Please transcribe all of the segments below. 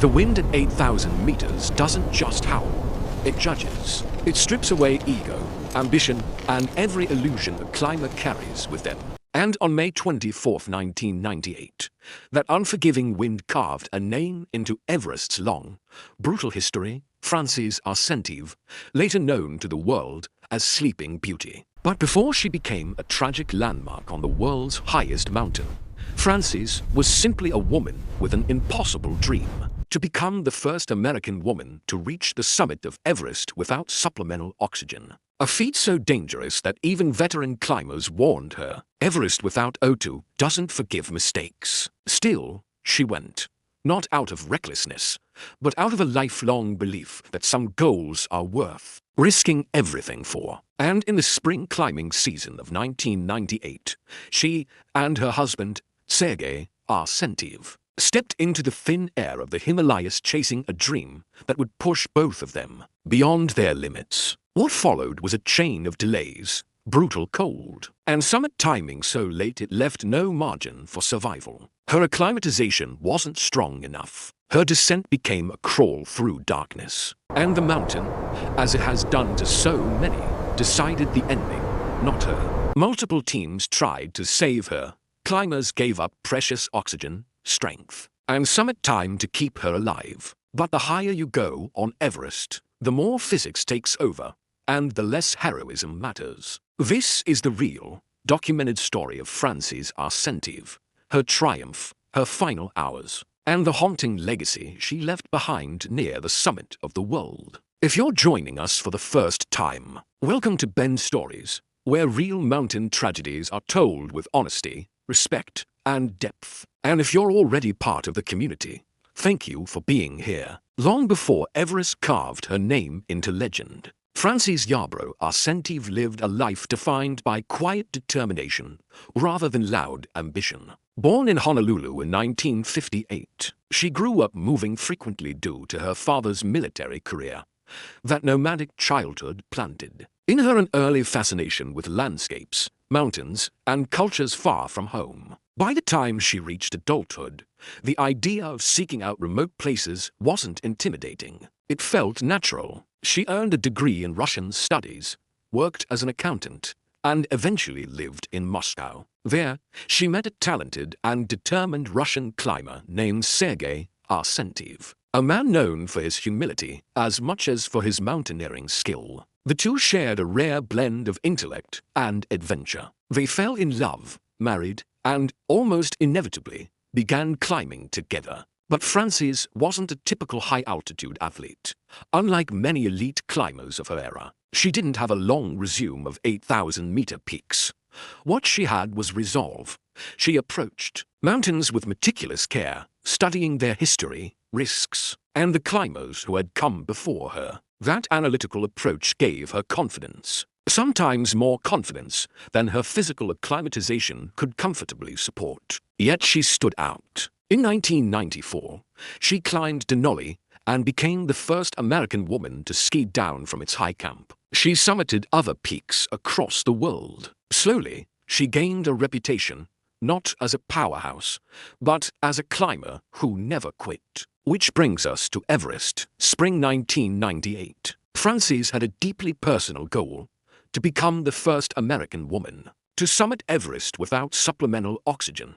The wind at 8,000 meters doesn't just howl, it judges. It strips away ego, ambition, and every illusion a climber carries with them. And on May 24, 1998, that unforgiving wind carved a name into Everest's long, brutal history, Frances Arsentive, later known to the world as Sleeping Beauty. But before she became a tragic landmark on the world's highest mountain, Frances was simply a woman with an impossible dream: to become the first American woman to reach the summit of Everest without supplemental oxygen. A feat so dangerous that even veteran climbers warned her, Everest without O2 doesn't forgive mistakes. Still, she went. Not out of recklessness, but out of a lifelong belief that some goals are worth risking everything for. And in the spring climbing season of 1998, she and her husband, Sergei Arsentive, stepped into the thin air of the Himalayas chasing a dream that would push both of them beyond their limits. What followed was a chain of delays, brutal cold, and summit timing so late it left no margin for survival. Her acclimatization wasn't strong enough. Her descent became a crawl through darkness. And the mountain, as it has done to so many, decided the ending, not her. Multiple teams tried to save her. Climbers gave up precious oxygen, strength, and summit time to keep her alive. But the higher you go on Everest, the more physics takes over, and the less heroism matters. This is the real, documented story of Frances Arsentive, her triumph, her final hours, and the haunting legacy she left behind near the summit of the world. If you're joining us for the first time, welcome to Ben Stories, where real mountain tragedies are told with honesty, respect, and depth. And if you're already part of the community, thank you for being here. Long before Everest carved her name into legend, Frances Arsentive lived a life defined by quiet determination rather than loud ambition. Born in Honolulu in 1958, she grew up moving frequently due to her father's military career that nomadic childhood planted in her an early fascination with landscapes, mountains, and cultures far from home. By the time she reached adulthood, the idea of seeking out remote places wasn't intimidating. It felt natural. She earned a degree in Russian studies, worked as an accountant, and eventually lived in Moscow. There, she met a talented and determined Russian climber named Sergei Arsentive, a man known for his humility as much as for his mountaineering skill. The two shared a rare blend of intellect and adventure. They fell in love, married, and, almost inevitably, began climbing together. But Frances wasn't a typical high-altitude athlete. Unlike many elite climbers of her era, she didn't have a long resume of 8,000-meter peaks. What she had was resolve. She approached mountains with meticulous care, studying their history, risks, and the climbers who had come before her. That analytical approach gave her confidence, sometimes more confidence than her physical acclimatization could comfortably support. Yet she stood out. In 1994, she climbed Denali and became the first American woman to ski down from its high camp. She summited other peaks across the world. Slowly, she gained a reputation, not as a powerhouse, but as a climber who never quit. Which brings us to Everest, spring 1998. Frances had a deeply personal goal: to become the first American woman to summit Everest without supplemental oxygen.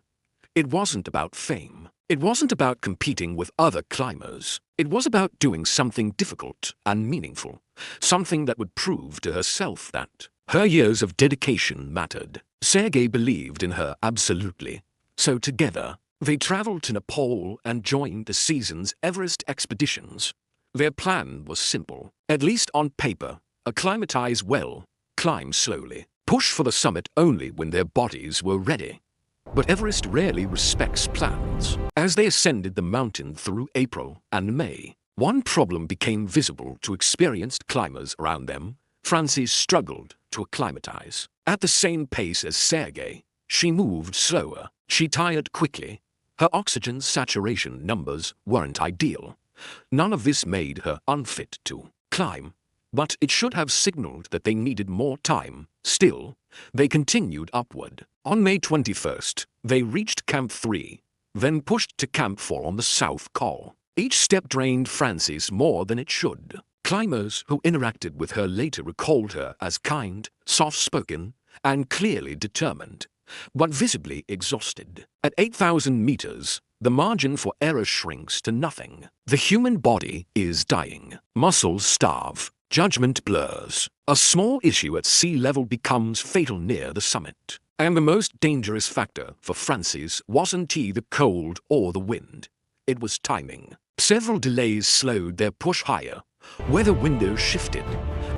It wasn't about fame. It wasn't about competing with other climbers. It was about doing something difficult and meaningful, something that would prove to herself that her years of dedication mattered. Sergei believed in her absolutely. So together, they traveled to Nepal and joined the season's Everest expeditions. Their plan was simple, at least on paper: acclimatize well, climb slowly, push for the summit only when their bodies were ready. But Everest rarely respects plans. As they ascended the mountain through April and May, one problem became visible to experienced climbers around them. Frances struggled to acclimatize. At the same pace as Sergei, she moved slower. She tired quickly. Her oxygen saturation numbers weren't ideal. None of this made her unfit to climb, but it should have signaled that they needed more time. Still, they continued upward. On May 21st, they reached Camp 3, then pushed to Camp 4 on the South Col. Each step drained Frances more than it should. Climbers who interacted with her later recalled her as kind, soft-spoken, and clearly determined, but visibly exhausted. At 8,000 meters, the margin for error shrinks to nothing. The human body is dying. Muscles starve. Judgment blurs. A small issue at sea level becomes fatal near the summit. And the most dangerous factor for Frances wasn't the cold or the wind. It was timing. Several delays slowed their push higher. Weather windows shifted.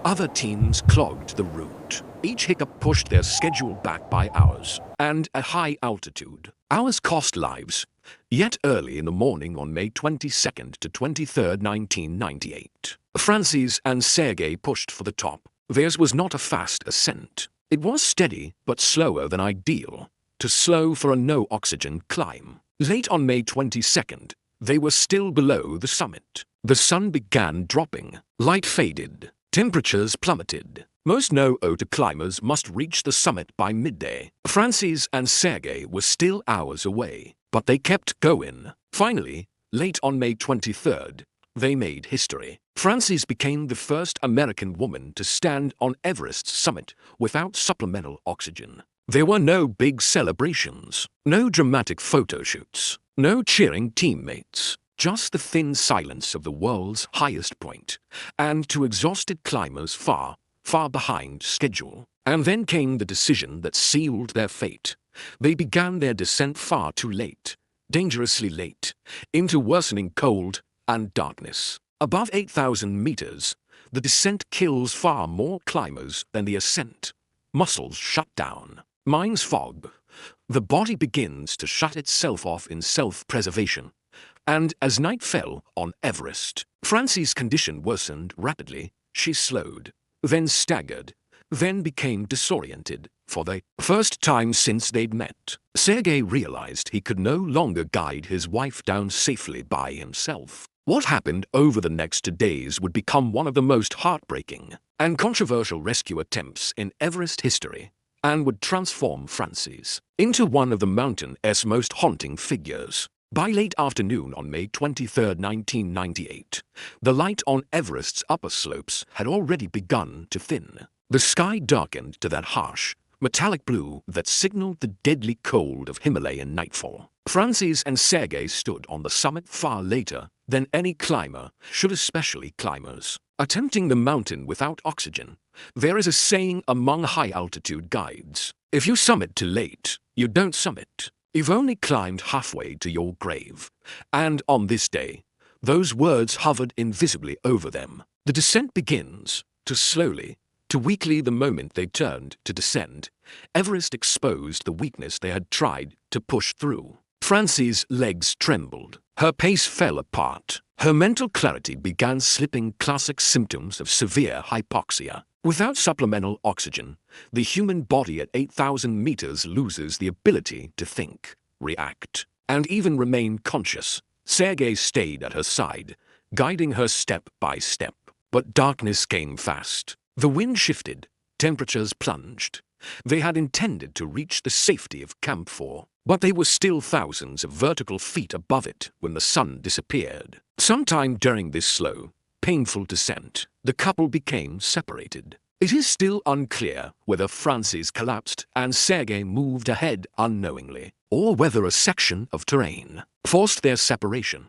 Other teams clogged the route. Each hiccup pushed their schedule back by hours. And at high altitude, hours cost lives. Yet early in the morning on May 22nd to 23rd, 1998, Frances and Sergei pushed for the top. Theirs was not a fast ascent. It was steady, but slower than ideal. Too slow for a no-oxygen climb. Late on May 22nd, they were still below the summit. The sun began dropping. Light faded. Temperatures plummeted. Most no-OTA climbers must reach the summit by midday. Frances and Sergei were still hours away, but they kept going. Finally, late on May 23rd, they made history. Frances became the first American woman to stand on Everest's summit without supplemental oxygen. There were no big celebrations, no dramatic photo shoots, no cheering teammates, just the thin silence of the world's highest point, and two exhausted climbers far behind schedule. And then came the decision that sealed their fate. They began their descent far too late, dangerously late, into worsening cold and darkness. Above 8,000 meters, the descent kills far more climbers than the ascent. Muscles shut down. Minds fog. The body begins to shut itself off in self-preservation. And as night fell on Everest, Frances' condition worsened rapidly. She slowed, then staggered, then became disoriented. For the first time since they'd met, Sergei realized he could no longer guide his wife down safely by himself. What happened over the next 2 days would become one of the most heartbreaking and controversial rescue attempts in Everest history, and would transform Frances into one of the mountain's most haunting figures. By late afternoon on May 23, 1998, the light on Everest's upper slopes had already begun to thin. The sky darkened to that harsh, metallic blue that signaled the deadly cold of Himalayan nightfall. Frances and Sergei stood on the summit far later than any climber should, especially climbers attempting the mountain without oxygen. There is a saying among high-altitude guides: if you summit too late, you don't summit. You've only climbed halfway to your grave. And on this day, those words hovered invisibly over them. The descent begins, too slowly, too weakly. The moment they turned to descend, Everest exposed the weakness they had tried to push through. Frances' legs trembled. Her pace fell apart. Her mental clarity began slipping, classic symptoms of severe hypoxia. Without supplemental oxygen, the human body at 8,000 meters loses the ability to think, react, and even remain conscious. Sergei stayed at her side, guiding her step by step. But darkness came fast. The wind shifted. Temperatures plunged. They had intended to reach the safety of Camp 4, but they were still thousands of vertical feet above it when the sun disappeared. Sometime during this slow, painful descent, the couple became separated. It is still unclear whether Frances collapsed and Sergei moved ahead unknowingly, or whether a section of terrain forced their separation.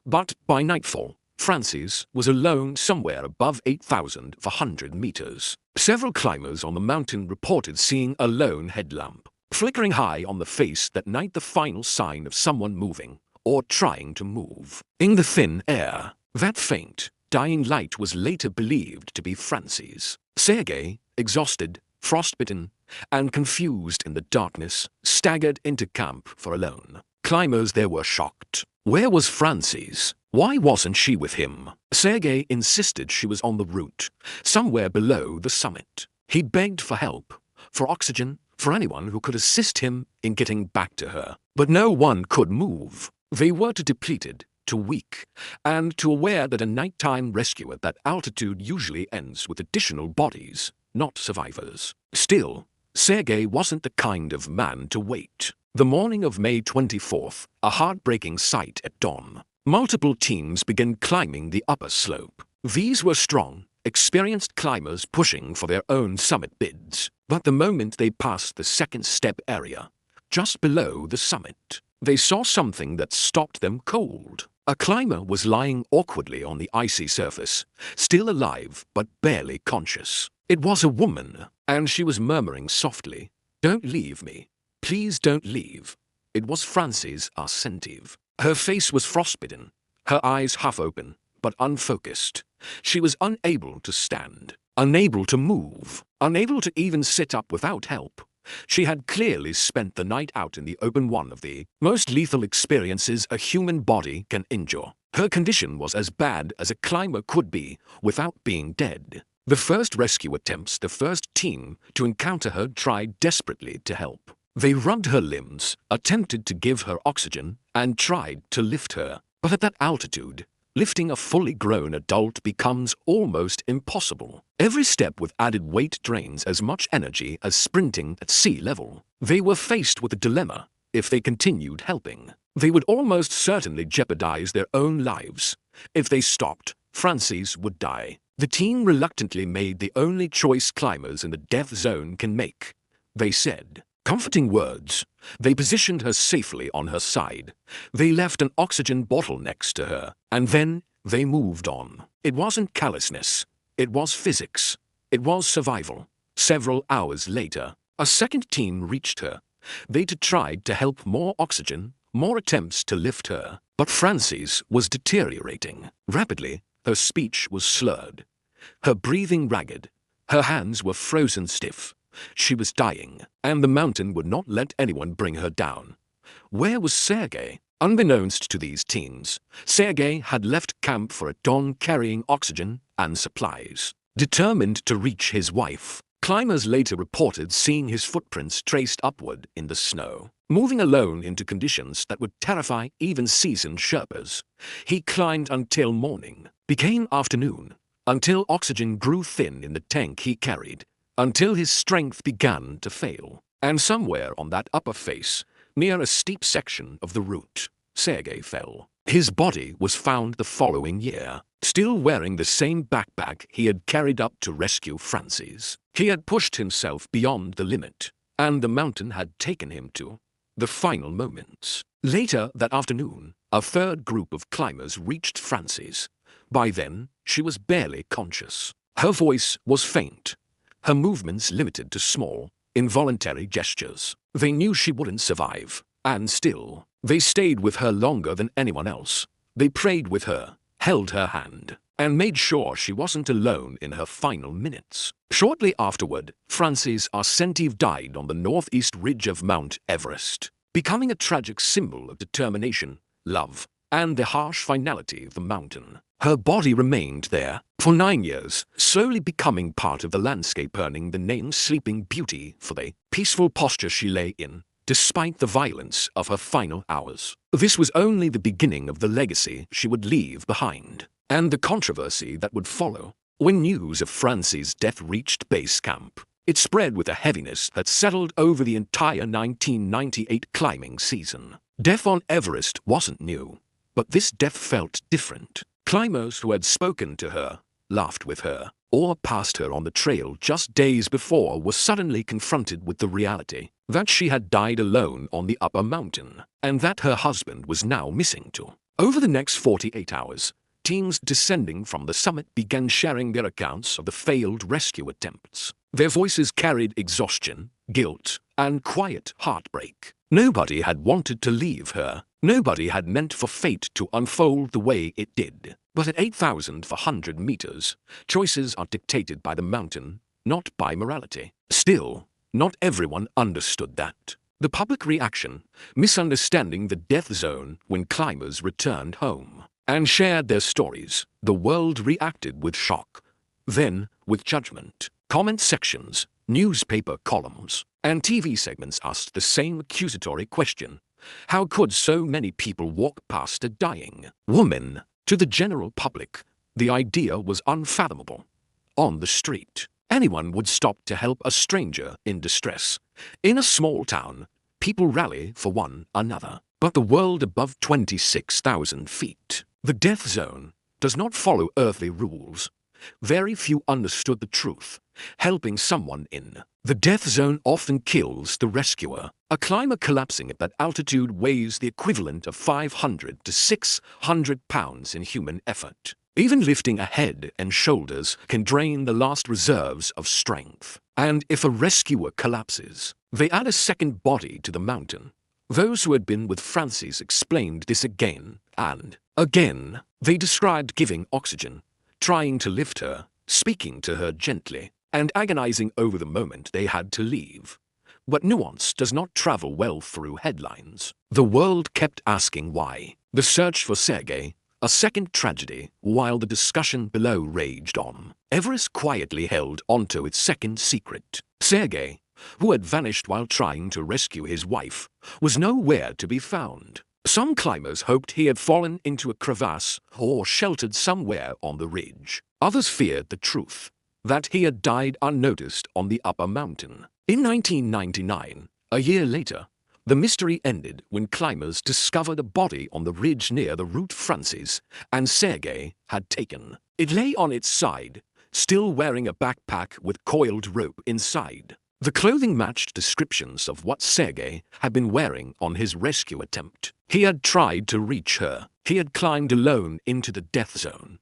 But by nightfall, Frances was alone somewhere above 8,400 meters. Several climbers on the mountain reported seeing a lone headlamp flickering high on the face that night, the final sign of someone moving or trying to move. In the thin air, that faint, dying light was later believed to be Frances. Sergei, exhausted, frostbitten, and confused in the darkness, staggered into Camp 4 alone. Climbers there were shocked. Where was Frances? Why wasn't she with him? Sergei insisted she was on the route, somewhere below the summit. He begged for help, for oxygen, for anyone who could assist him in getting back to her. But no one could move. They were too depleted, too weak, and too aware that a nighttime rescue at that altitude usually ends with additional bodies, not survivors. Still, Sergei wasn't the kind of man to wait. The morning of May 24th, a heartbreaking sight at dawn. Multiple teams began climbing the upper slope. These were strong, experienced climbers pushing for their own summit bids. But the moment they passed the second step area, just below the summit, they saw something that stopped them cold. A climber was lying awkwardly on the icy surface, still alive but barely conscious. It was a woman, and she was murmuring softly, "Don't leave me. Please don't leave." It was Frances Arsentive. Her face was frostbitten, her eyes half open, but unfocused. She was unable to stand, unable to move, unable to even sit up without help. She had clearly spent the night out in the open, one of the most lethal experiences a human body can endure. Her condition was as bad as a climber could be without being dead. The first rescue attempts, the first team to encounter her tried desperately to help. They rubbed her limbs, attempted to give her oxygen, and tried to lift her. But at that altitude, lifting a fully grown adult becomes almost impossible. Every step with added weight drains as much energy as sprinting at sea level. They were faced with a dilemma. If they continued helping, they would almost certainly jeopardize their own lives. If they stopped, Frances would die. The team reluctantly made the only choice climbers in the death zone can make. They said comforting words. They positioned her safely on her side. They left an oxygen bottle next to her, and then they moved on. It wasn't callousness. It was physics. It was survival. Several hours later, a second team reached her. They tried to help, more oxygen, more attempts to lift her. But Frances was deteriorating. Rapidly, her speech was slurred, her breathing ragged. Her hands were frozen stiff. She was dying, and the mountain would not let anyone bring her down. Where was Sergei? Unbeknownst to these teens, Sergei had left camp for a dawn carrying oxygen and supplies. Determined to reach his wife, climbers later reported seeing his footprints traced upward in the snow. Moving alone into conditions that would terrify even seasoned Sherpas, he climbed until morning, became afternoon, until oxygen grew thin in the tank he carried, until his strength began to fail. And somewhere on that upper face, near a steep section of the route, Sergei fell. His body was found the following year, still wearing the same backpack he had carried up to rescue Frances. He had pushed himself beyond the limit, and the mountain had taken him to the final moments. Later that afternoon, a third group of climbers reached Frances. By then, she was barely conscious. Her voice was faint, her movements limited to small, involuntary gestures. They knew she wouldn't survive, and still, they stayed with her longer than anyone else. They prayed with her, held her hand, and made sure she wasn't alone in her final minutes. Shortly afterward, Frances Arsentive died on the northeast ridge of Mount Everest, becoming a tragic symbol of determination, love, and the harsh finality of the mountain. Her body remained there for 9 years, slowly becoming part of the landscape, earning the name Sleeping Beauty for the peaceful posture she lay in, despite the violence of her final hours. This was only the beginning of the legacy she would leave behind, and the controversy that would follow. When news of Frances' death reached base camp, it spread with a heaviness that settled over the entire 1998 climbing season. Death on Everest wasn't new, but this death felt different. Climbers who had spoken to her, laughed with her, or passed her on the trail just days before were suddenly confronted with the reality that she had died alone on the upper mountain, and that her husband was now missing too. Over the next 48 hours, teams descending from the summit began sharing their accounts of the failed rescue attempts. Their voices carried exhaustion, guilt, and quiet heartbreak. Nobody had wanted to leave her. Nobody had meant for fate to unfold the way it did. But at 8,400 meters, choices are dictated by the mountain, not by morality. Still, not everyone understood that. The public reaction, misunderstanding the death zone when climbers returned home and shared their stories. The world reacted with shock, then with judgment. Comment sections, newspaper columns, and TV segments asked the same accusatory question. How could so many people walk past a dying woman? To the general public, the idea was unfathomable. On the street, anyone would stop to help a stranger in distress. In a small town, people rally for one another. but the world above 26,000 feet. The death zone does not follow earthly rules. Very few understood the truth. Helping someone in the death zone often kills the rescuer. A climber collapsing at that altitude weighs the equivalent of 500 to 600 pounds in human effort. Even lifting a head and shoulders can drain the last reserves of strength. And if a rescuer collapses, they add a second body to the mountain. Those who had been with Frances explained this again and again. They described giving oxygen, trying to lift her, speaking to her gently, and agonizing over the moment they had to leave. But nuance does not travel well through headlines. The world kept asking why. The search for Sergei, a second tragedy, while the discussion below raged on. Everest quietly held onto its second secret. Sergei, who had vanished while trying to rescue his wife, was nowhere to be found. Some climbers hoped he had fallen into a crevasse or sheltered somewhere on the ridge. Others feared the truth, that he had died unnoticed on the upper mountain. In 1999, a year later, the mystery ended when climbers discovered a body on the ridge near the route Frances and Sergei had taken. It lay on its side, still wearing a backpack with coiled rope inside. The clothing matched descriptions of what Sergei had been wearing on his rescue attempt. He had tried to reach her. He had climbed alone into the death zone,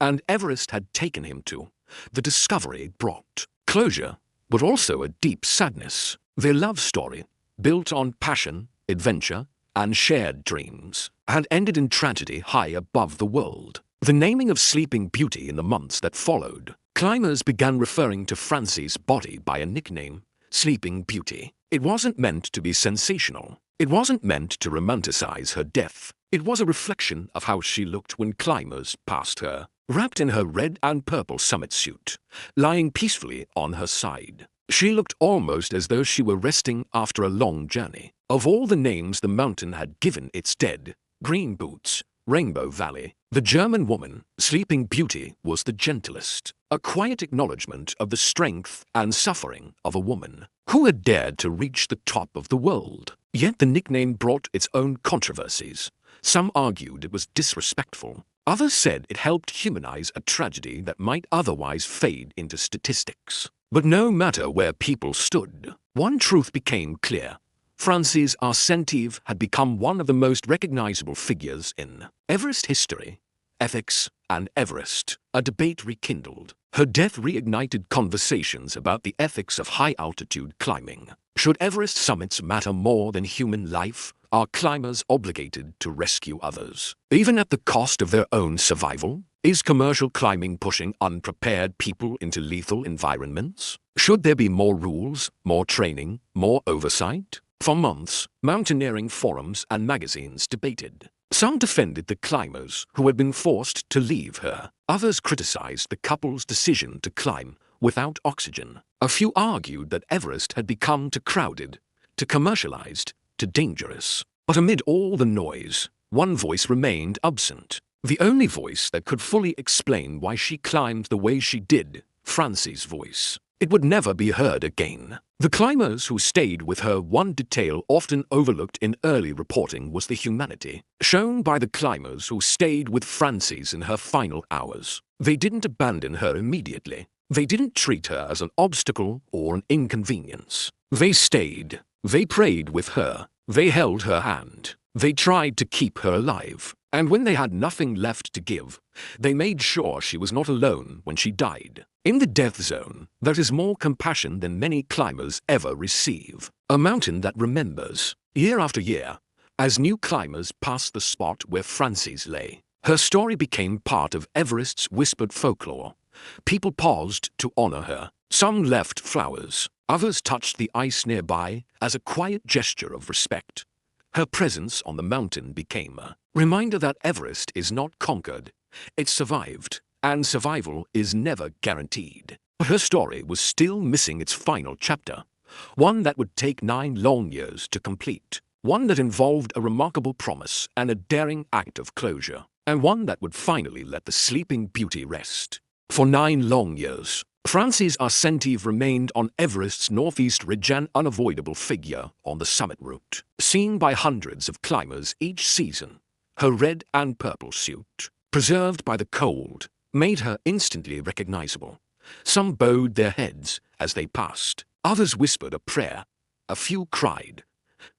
and Everest had taken him to. The discovery brought closure, but also a deep sadness. Their love story, built on passion, adventure, and shared dreams, had ended in tragedy high above the world. The naming of Sleeping Beauty in the months that followed, climbers began referring to Frances' body by a nickname, Sleeping Beauty. It wasn't meant to be sensational. It wasn't meant to romanticize her death. It was a reflection of how she looked when climbers passed her, wrapped in her red and purple summit suit, lying peacefully on her side. She looked almost as though she were resting after a long journey. Of all the names the mountain had given its dead, Green Boots, Rainbow Valley, the German woman, Sleeping Beauty, was the gentlest, a quiet acknowledgement of the strength and suffering of a woman who had dared to reach the top of the world. Yet the nickname brought its own controversies. Some argued it was disrespectful. Others said it helped humanize a tragedy that might otherwise fade into statistics. But no matter where people stood, one truth became clear. Frances Arsentive had become one of the most recognizable figures in Everest history, ethics, and Everest. A debate rekindled. Her death reignited conversations about the ethics of high-altitude climbing. Should Everest summits matter more than human life? Are climbers obligated to rescue others, even at the cost of their own survival? Is commercial climbing pushing unprepared people into lethal environments? Should there be more rules, more training, more oversight? For months, mountaineering forums and magazines debated. Some defended the climbers who had been forced to leave her. Others criticized the couple's decision to climb without oxygen. A few argued that Everest had become too crowded, too commercialized, too dangerous. But amid all the noise, one voice remained absent. The only voice that could fully explain why she climbed the way she did, Frances' voice. It would never be heard again. The climbers who stayed with her, one detail often overlooked in early reporting was the humanity shown by the climbers who stayed with Frances in her final hours. They didn't abandon her immediately. They didn't treat her as an obstacle or an inconvenience. They stayed. They prayed with her. They held her hand. They tried to keep her alive. And when they had nothing left to give, they made sure she was not alone when she died. In the death zone, there is more compassion than many climbers ever receive. A mountain that remembers, year after year, as new climbers passed the spot where Frances lay. Her story became part of Everest's whispered folklore. People paused to honor her. Some left flowers. Others touched the ice nearby as a quiet gesture of respect. Her presence on the mountain became a reminder that Everest is not conquered. It survived, and survival is never guaranteed. But her story was still missing its final chapter, one that would take 9 long years to complete, one that involved a remarkable promise and a daring act of closure, and one that would finally let the Sleeping Beauty rest. For 9 long years, Frances Arsentive remained on Everest's northeast ridge, an unavoidable figure on the summit route, seen by hundreds of climbers each season. Her red and purple suit, preserved by the cold, made her instantly recognizable. Some bowed their heads as they passed, others whispered a prayer, a few cried.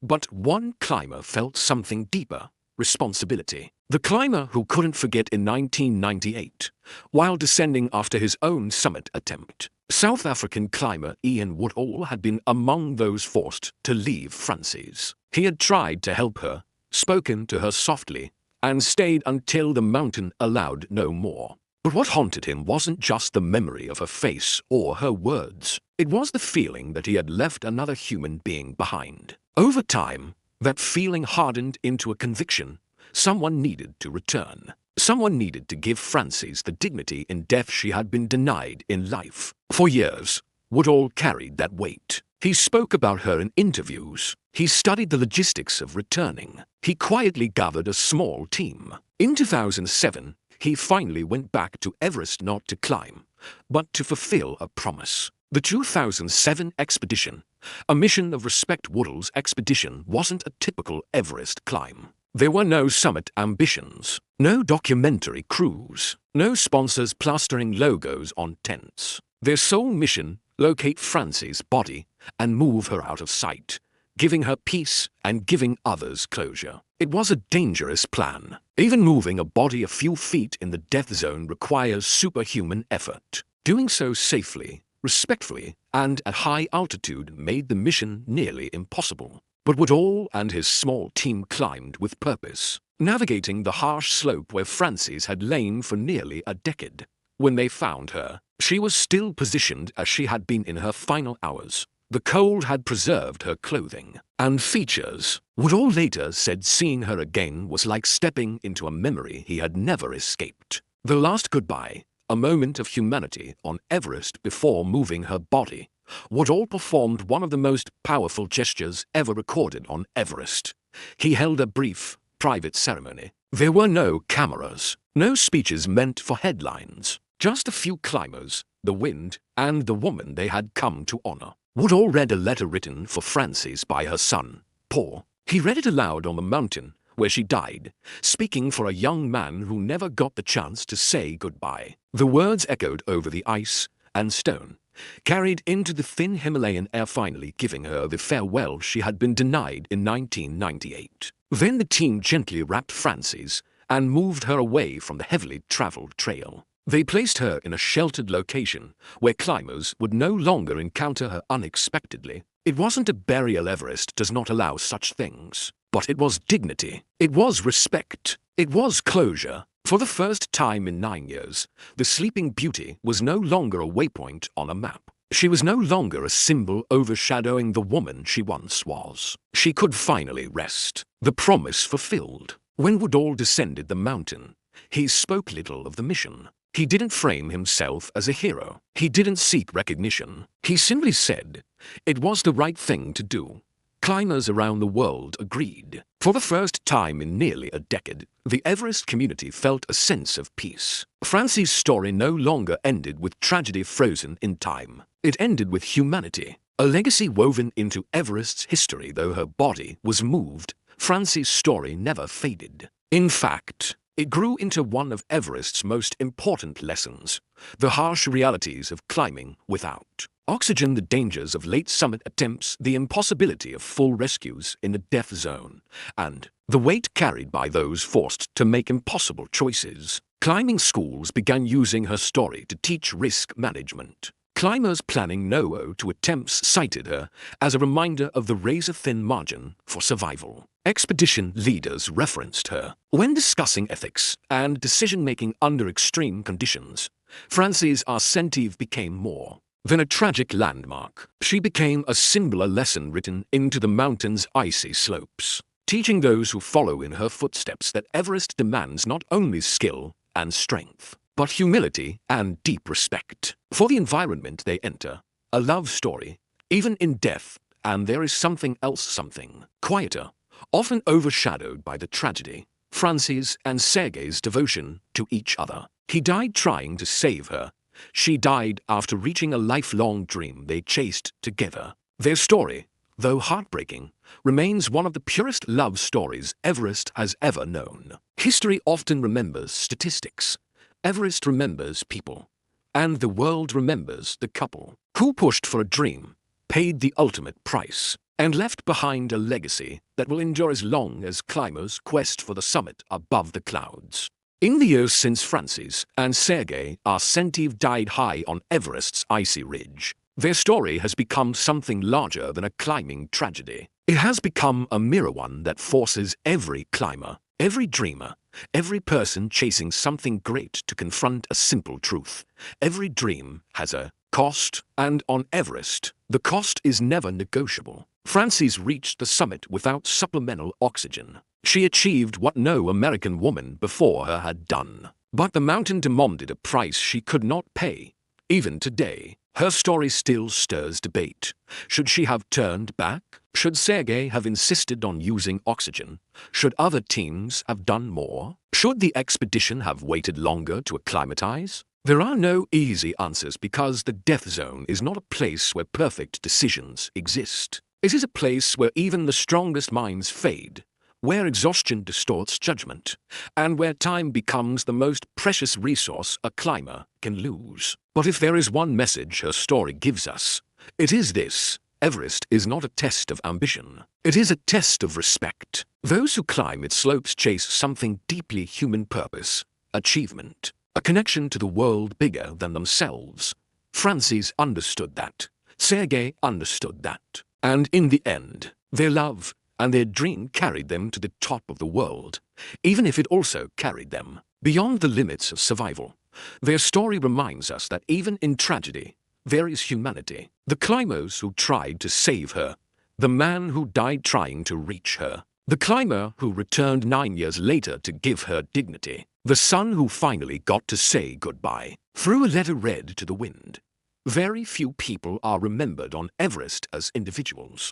But one climber felt something deeper: responsibility. The climber who couldn't forget in 1998, while descending after his own summit attempt. South African climber Ian Woodall had been among those forced to leave Frances. He had tried to help her, spoken to her softly, and stayed until the mountain allowed no more. But what haunted him wasn't just the memory of her face or her words. It was the feeling that he had left another human being behind. Over time, that feeling hardened into a conviction. Someone needed to return. Someone needed to give Frances the dignity in death she had been denied in life. For years, Woodall carried that weight. He spoke about her in interviews. He studied the logistics of returning. He quietly gathered a small team. In 2007, he finally went back to Everest, not to climb, but to fulfill a promise. The 2007 expedition, a mission of respect. Woodall's expedition wasn't a typical Everest climb. There were no summit ambitions, no documentary crews, no sponsors plastering logos on tents. Their sole mission: locate Frances' body and move her out of sight, giving her peace and giving others closure. It was a dangerous plan. Even moving a body a few feet in the death zone requires superhuman effort. Doing so safely, respectfully, and at high altitude made the mission nearly impossible. But Woodall and his small team climbed with purpose, navigating the harsh slope where Frances had lain for nearly a decade. When they found her, she was still positioned as she had been in her final hours. The cold had preserved her clothing and features. Woodall later said seeing her again was like stepping into a memory he had never escaped. The last goodbye, a moment of humanity on Everest before moving her body. Woodall performed one of the most powerful gestures ever recorded on Everest. He held a brief, private ceremony. There were no cameras, no speeches meant for headlines, just a few climbers, the wind, and the woman they had come to honor. Woodall read a letter written for Frances by her son, Paul. He read it aloud on the mountain where she died, speaking for a young man who never got the chance to say goodbye. The words echoed over the ice and stone, carried into the thin Himalayan air, finally giving her the farewell she had been denied in 1998. Then the team gently wrapped Frances and moved her away from the heavily traveled trail. They placed her in a sheltered location where climbers would no longer encounter her unexpectedly. It wasn't a burial. Everest does not allow such things. But it was dignity. It was respect. It was closure. For the first time in 9 years, the Sleeping Beauty was no longer a waypoint on a map. She was no longer a symbol overshadowing the woman she once was. She could finally rest. The promise fulfilled. When Woodall descended the mountain, he spoke little of the mission. He didn't frame himself as a hero. He didn't seek recognition. He simply said it was the right thing to do. Climbers around the world agreed. For the first time in nearly a decade, the Everest community felt a sense of peace. Frances' story no longer ended with tragedy frozen in time. It ended with humanity, a legacy woven into Everest's history. Though her body was moved, Frances' story never faded. In fact, it grew into one of Everest's most important lessons: the harsh realities of climbing without oxygen, the dangers of late summit attempts, the impossibility of full rescues in the death zone, and the weight carried by those forced to make impossible choices. Climbing schools began using her story to teach risk management. Climbers planning no to attempts cited her as a reminder of the razor-thin margin for survival. Expedition leaders referenced her when discussing ethics and decision-making under extreme conditions. Frances Arsentive became more than a tragic landmark. She became a symbol, a lesson written into the mountain's icy slopes, teaching those who follow in her footsteps that Everest demands not only skill and strength, but humility and deep respect for the environment they enter. A love story, even in death, and there is something else, something quieter, often overshadowed by the tragedy: Frances and Sergei's devotion to each other. He died trying to save her, She died after reaching a lifelong dream they chased together. Their story, though heartbreaking, remains one of the purest love stories Everest has ever known. History often remembers statistics. Everest remembers people. And the world remembers the couple who pushed for a dream, paid the ultimate price, and left behind a legacy that will endure as long as climbers quest for the summit above the clouds. In the years since Francis and Sergei Arsenyev died high on Everest's icy ridge, their story has become something larger than a climbing tragedy. It has become a mirror, one that forces every climber, every dreamer, every person chasing something great to confront a simple truth. Every dream has a cost, and on Everest, the cost is never negotiable. Frances reached the summit without supplemental oxygen. She achieved what no American woman before her had done. But the mountain demanded a price she could not pay. Even today, her story still stirs debate. Should she have turned back? Should Sergei have insisted on using oxygen? Should other teams have done more? Should the expedition have waited longer to acclimatize? There are no easy answers, because the death zone is not a place where perfect decisions exist. It is a place where even the strongest minds fade, where exhaustion distorts judgment, and where time becomes the most precious resource a climber can lose. But if there is one message her story gives us, it is this: Everest is not a test of ambition. It is a test of respect. Those who climb its slopes chase something deeply human: purpose, achievement, a connection to the world bigger than themselves. Francis understood that. Sergei understood that. And in the end, their love and their dream carried them to the top of the world, even if it also carried them beyond the limits of survival. Their story reminds us that even in tragedy, there is humanity. The climbers who tried to save her, the man who died trying to reach her, the climber who returned 9 years later to give her dignity, the son who finally got to say goodbye through a letter read to the wind. Very few people are remembered on Everest as individuals.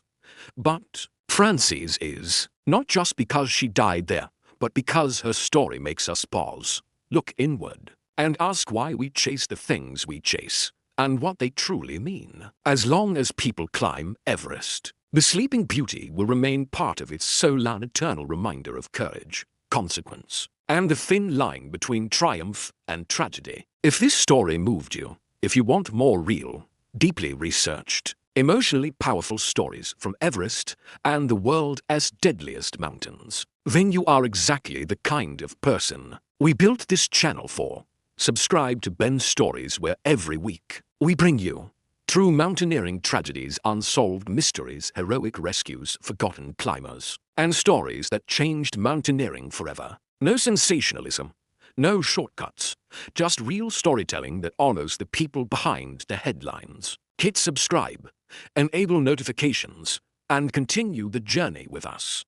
But Frances is, not just because she died there, but because her story makes us pause, look inward, and ask why we chase the things we chase, and what they truly mean. As long as people climb Everest, the Sleeping Beauty will remain part of its soul, an eternal reminder of courage, consequence, and the thin line between triumph and tragedy. If this story moved you, if you want more real, deeply researched, emotionally powerful stories from Everest and the world's deadliest mountains, then you are exactly the kind of person we built this channel for. Subscribe to Ben's Stories, where every week we bring you true mountaineering tragedies, unsolved mysteries, heroic rescues, forgotten climbers, and stories that changed mountaineering forever. No sensationalism, no shortcuts, just real storytelling that honors the people behind the headlines. Hit subscribe, enable notifications, and continue the journey with us.